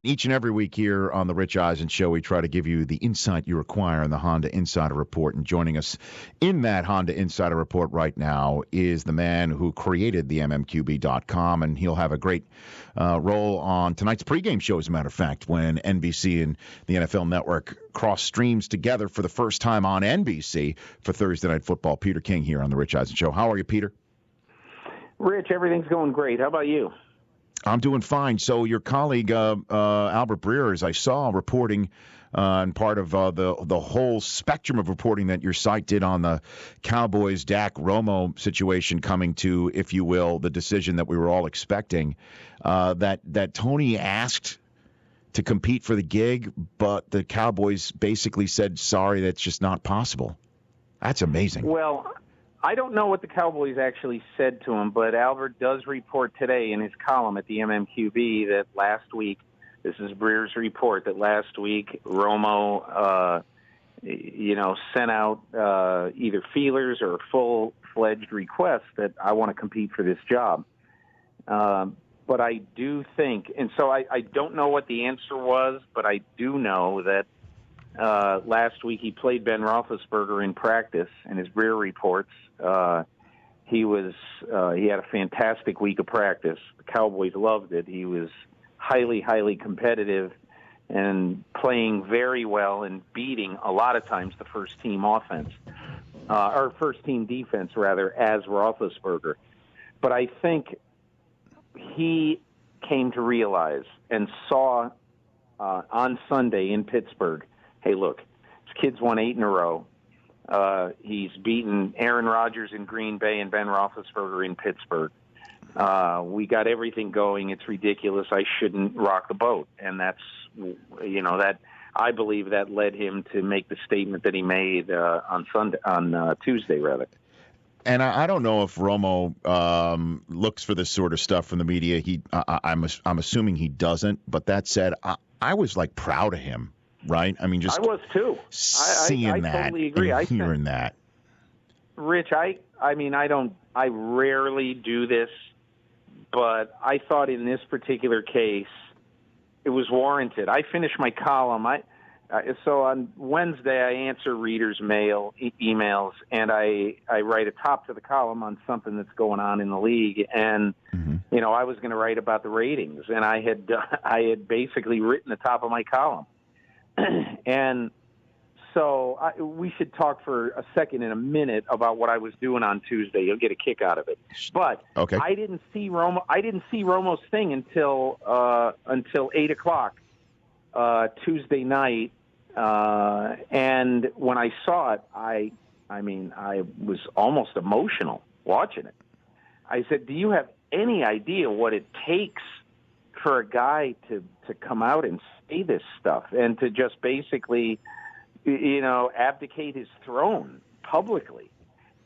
Each and every week here on the Rich Eisen Show, we try to give you the insight you require in the Honda Insider Report. And joining us in that Honda Insider Report right now is the man who created the MMQB.com, and he'll have a great role on tonight's pregame show, as a matter of fact, when NBC and the NFL Network cross streams together for the first time on NBC for Thursday Night Football. Peter King here on the Rich Eisen Show. How are you, Peter? Rich, everything's going great. How about you? I'm doing fine. So your colleague, Albert Breer, as I saw, reporting and part of the whole spectrum of reporting that your site did on the Cowboys Dak Romo situation coming to, if you will, the decision that we were all expecting, that Tony asked to compete for the gig, but the Cowboys basically said, sorry, that's just not possible. That's amazing. Well, I don't know what the Cowboys actually said to him, but Albert does report today in his column at the MMQB that last week, this is Breer's report, that last week Romo, sent out either feelers or full-fledged requests that I want to compete for this job. But I do think, and so I don't know what the answer was, but I do know that last week he played Ben Roethlisberger in practice, and as Breer reports, he had a fantastic week of practice. The Cowboys loved it. He was highly, highly competitive and playing very well and beating a lot of times the first-team offense, or first-team defense, rather, as Roethlisberger. But I think he came to realize and saw on Sunday in Pittsburgh, hey, look, this kid's won 8 in a row. He's beaten Aaron Rodgers in Green Bay and Ben Roethlisberger in Pittsburgh. We got everything going. It's ridiculous. I shouldn't rock the boat. And that's, that I believe that led him to make the statement that he made on Tuesday, rather. And I don't know if Romo looks for this sort of stuff from the media. I'm assuming he doesn't. But that said, I was proud of him. Right? I mean, just I was too. Seeing that, totally agree. And hearing that. Rich, I rarely do this, but I thought in this particular case it was warranted. I finished my column. So on Wednesday I answer readers' emails, and I write a top to the column on something that's going on in the league, and I was going to write about the ratings, and I had basically written the top of my column. And so we should talk for a second in a minute about what I was doing on Tuesday. You'll get a kick out of it. But okay. I didn't see Romo's thing until 8:00 Tuesday night. And when I saw it, I was almost emotional watching it. I said, "Do you have any idea what it takes for a guy to come out and say this stuff and to just basically, abdicate his throne publicly?"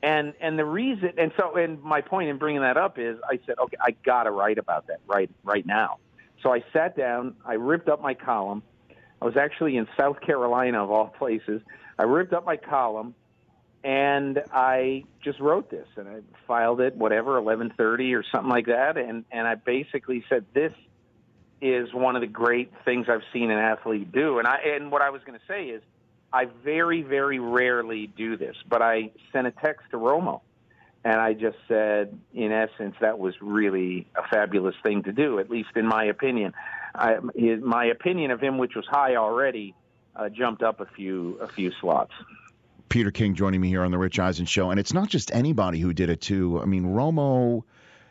And the reason, and my point in bringing that up is, I said, okay, I got to write about that right now. So I sat down, I ripped up my column. I was actually in South Carolina, of all places. I ripped up my column, and I just wrote this, and I filed it, 11:30 or something like that, and I basically said, this is one of the great things I've seen an athlete do. And what I was going to say is, I very, very rarely do this, but I sent a text to Romo, and I just said, in essence, that was really a fabulous thing to do, at least in my opinion. My opinion of him, which was high already, jumped up a few slots. Peter King joining me here on the Rich Eisen Show, and it's not just anybody who did it too. I mean, Romo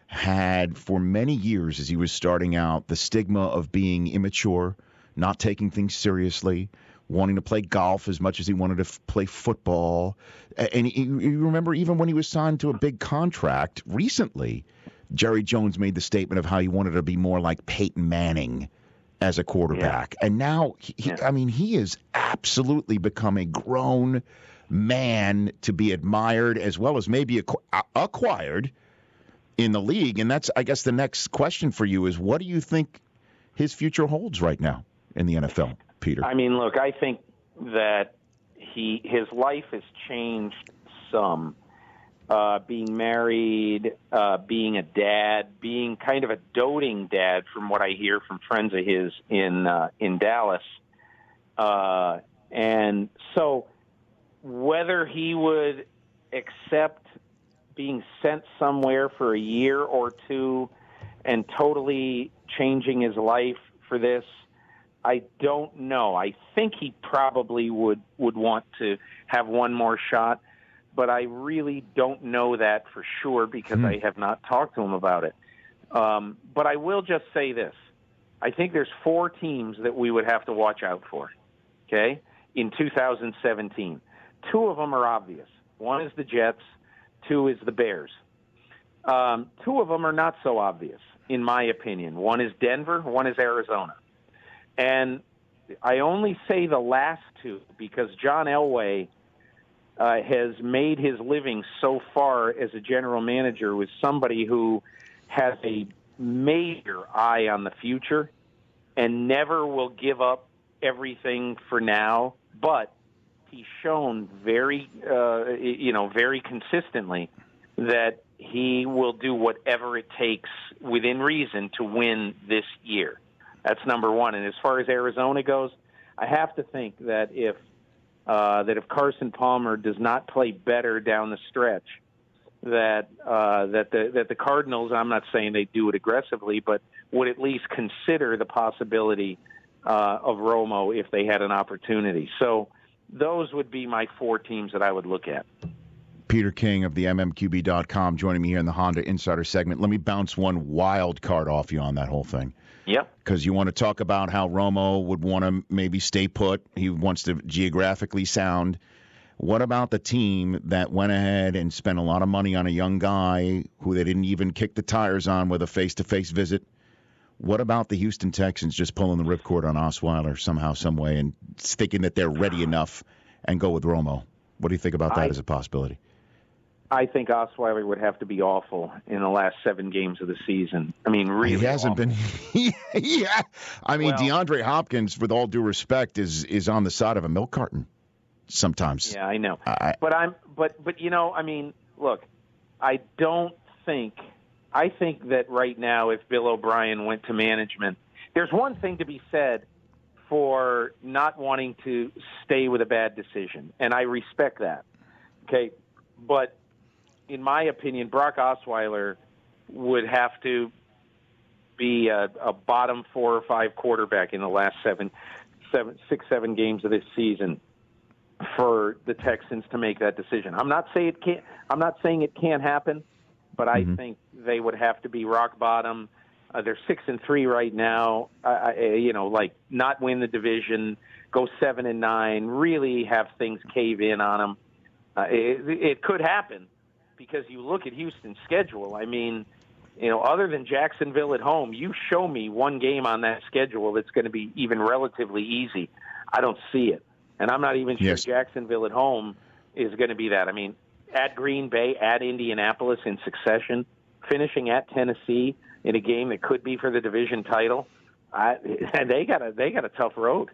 had for many years, as he was starting out, the stigma of being immature, not taking things seriously, wanting to play golf as much as he wanted to play football. And you remember, even when he was signed to a big contract recently, Jerry Jones made the statement of how he wanted to be more like Peyton Manning as a quarterback. Yeah. And now, he is absolutely become a grown man to be admired as well as maybe acquired in the league. And that's, I guess, the next question for you is, what do you think his future holds right now in the NFL, Peter? I mean, look, I think that his life has changed some. being married, being a dad, being kind of a doting dad, from what I hear from friends of his in Dallas. And so whether he would accept being sent somewhere for a year or two and totally changing his life for this, I don't know. I think he probably would want to have one more shot, but I really don't know that for sure because I have not talked to him about it. But I will just say this. I think there's 4 teams that we would have to watch out for, okay, in 2017. 2 of them are obvious. One is the Jets. 2 is the Bears. 2 of them are not so obvious, in my opinion. One is Denver. One is Arizona. And I only say the last 2 because John Elway has made his living so far as a general manager with somebody who has a major eye on the future and never will give up everything for now. But he's shown very consistently that he will do whatever it takes within reason to win this year. That's number one. And as far as Arizona goes, I have to think that if Carson Palmer does not play better down the stretch, that the Cardinals, I'm not saying they do it aggressively, but would at least consider the possibility of Romo if they had an opportunity. So those would be my 4 teams that I would look at. Peter King of the MMQB.com joining me here in the Honda Insider segment. Let me bounce one wild card off you on that whole thing. Yep. Because you want to talk about how Romo would want to maybe stay put. He wants to geographically sound. What about the team that went ahead and spent a lot of money on a young guy who they didn't even kick the tires on with a face-to-face visit? What about the Houston Texans just pulling the ripcord on Osweiler somehow, some way, and thinking that they're ready enough and go with Romo? What do you think about that as a possibility? I think Osweiler would have to be awful in the last 7 games of the season. I mean, really, he hasn't awful. been. Yeah, I mean, DeAndre Hopkins, with all due respect, is on the side of a milk carton sometimes. Yeah, I know. But you know, I mean, look, I think that right now, if Bill O'Brien went to management, there's one thing to be said for not wanting to stay with a bad decision, and I respect that. Okay, but in my opinion, Brock Osweiler would have to be a bottom 4 or 5 quarterback in the last 7 games of this season for the Texans to make that decision. I'm not saying it can't happen, but I think they would have to be rock bottom. They're 6-3 right now. Like not win the division, go 7-9, really have things cave in on them. It could happen because you look at Houston's schedule. I mean, other than Jacksonville at home, you show me one game on that schedule that's going to be even relatively easy. I don't see it. And I'm not even sure Jacksonville at home is going to be that. I mean, at Green Bay, at Indianapolis in succession, finishing at Tennessee in a game that could be for the division title, they got a tough road.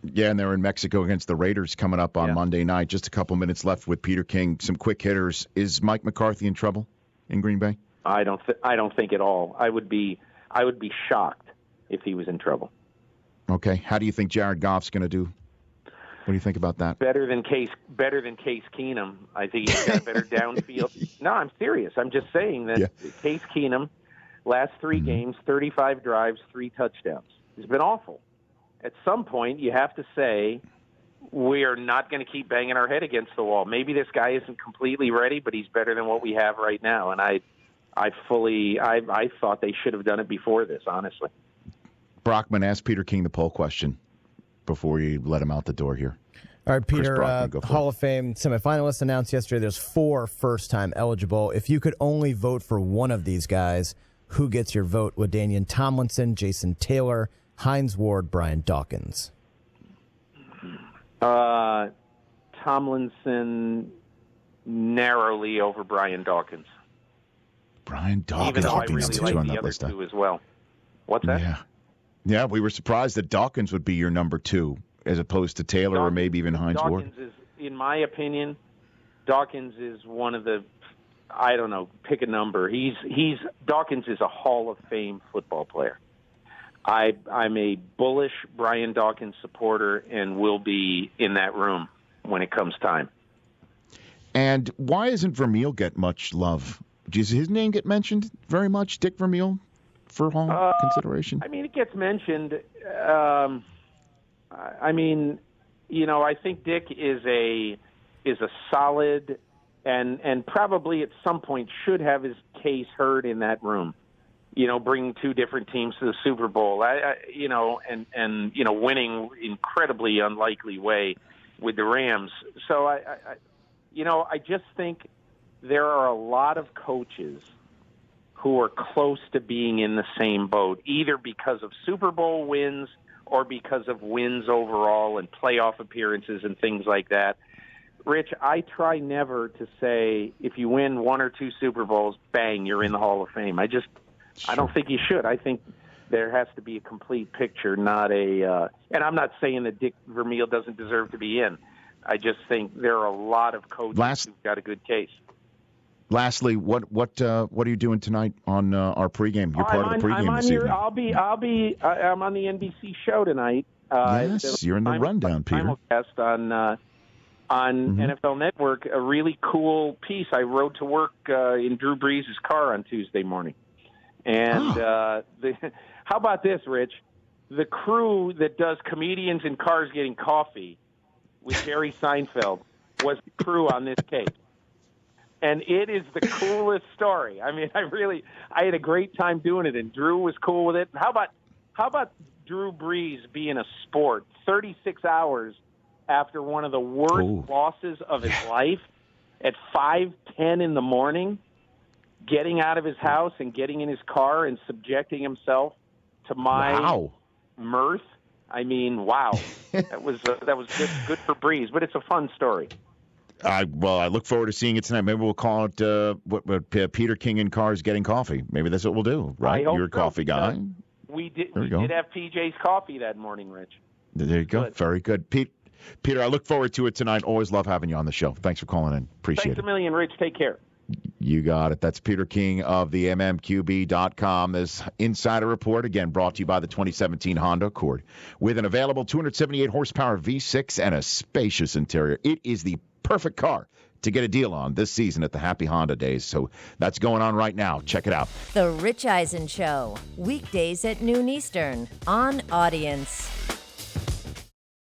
Yeah, and they're in Mexico against the Raiders coming up on Monday night. Just a couple minutes left with Peter King. Some quick hitters. Is Mike McCarthy in trouble in Green Bay? I don't think at all. I would be shocked if he was in trouble. Okay. How do you think Jared Goff's going to do? What do you think about that? Better than Case Keenum. I think he's got a better downfield. No, I'm serious. I'm just saying that Case Keenum, last 3 games, 35 drives, 3 touchdowns. He's been awful. At some point, you have to say, we are not going to keep banging our head against the wall. Maybe this guy isn't completely ready, but he's better than what we have right now. And I thought they should have done it before this, honestly. Brockman, ask Peter King the poll question before you let him out the door here. All right, Peter, Hall of Fame semifinalists announced yesterday. There's 4 first-time eligible. If you could only vote for one of these guys, who gets your vote? LaDainian Tomlinson, Jason Taylor, Hines Ward, Brian Dawkins. Tomlinson narrowly over Brian Dawkins. Brian Dawkins. Even though I really like the other 2 as well. What's that? Yeah, we were surprised that Dawkins would be your number 2 as opposed to Taylor or maybe even Hines Ward. In my opinion, Dawkins is one of the I don't know, pick a number. Dawkins is a Hall of Fame football player. I'm a bullish Brian Dawkins supporter and will be in that room when it comes time. And why isn't Vermeil get much love? Does his name get mentioned very much, Dick Vermeil, for Hall consideration? I mean, it gets mentioned. I think Dick is a solid and probably at some point should have his case heard in that room. Bringing two different teams to the Super Bowl, and winning incredibly unlikely way with the Rams. So I just think there are a lot of coaches who are close to being in the same boat, either because of Super Bowl wins or because of wins overall and playoff appearances and things like that. Rich, I try never to say if you win one or two Super Bowls, bang, you're in the Hall of Fame. I don't think you should. I think there has to be a complete picture, not and I'm not saying that Dick Vermeil doesn't deserve to be in. I just think there are a lot of coaches who've got a good case. Lastly, what are you doing tonight on our pregame? You're part of the pregame this evening. I'm on the NBC show tonight. Yes, you're in the rundown, Peter. Simulcast on NFL Network, a really cool piece. I rode to work in Drew Brees' car on Tuesday morning. And how about this, Rich? The crew that does comedians in cars getting coffee with Jerry Seinfeld was the crew on this case. And it is the coolest story. I mean, I had a great time doing it, and Drew was cool with it. How about Drew Brees being a sport 36 hours after one of the worst losses of his life at 5:10 in the morning, getting out of his house and getting in his car and subjecting himself to my mirth? I mean, wow. That was just good for Brees, but it's a fun story. I look forward to seeing it tonight. Maybe we'll call it Peter King in Cars Getting Coffee. Maybe that's what we'll do, right? You're a coffee guy. We did have PJ's coffee that morning, Rich. There you go. Good. Very good. Peter, I look forward to it tonight. Always love having you on the show. Thanks for calling in. Appreciate it. Thanks a million, Rich. Take care. You got it. That's Peter King of the MMQB.com. This Insider Report, again, brought to you by the 2017 Honda Accord. With an available 278 horsepower V6 and a spacious interior, it is the perfect car to get a deal on this season at the Happy Honda Days. So that's going on right now. Check it out. The Rich Eisen Show, weekdays at noon Eastern on Audience.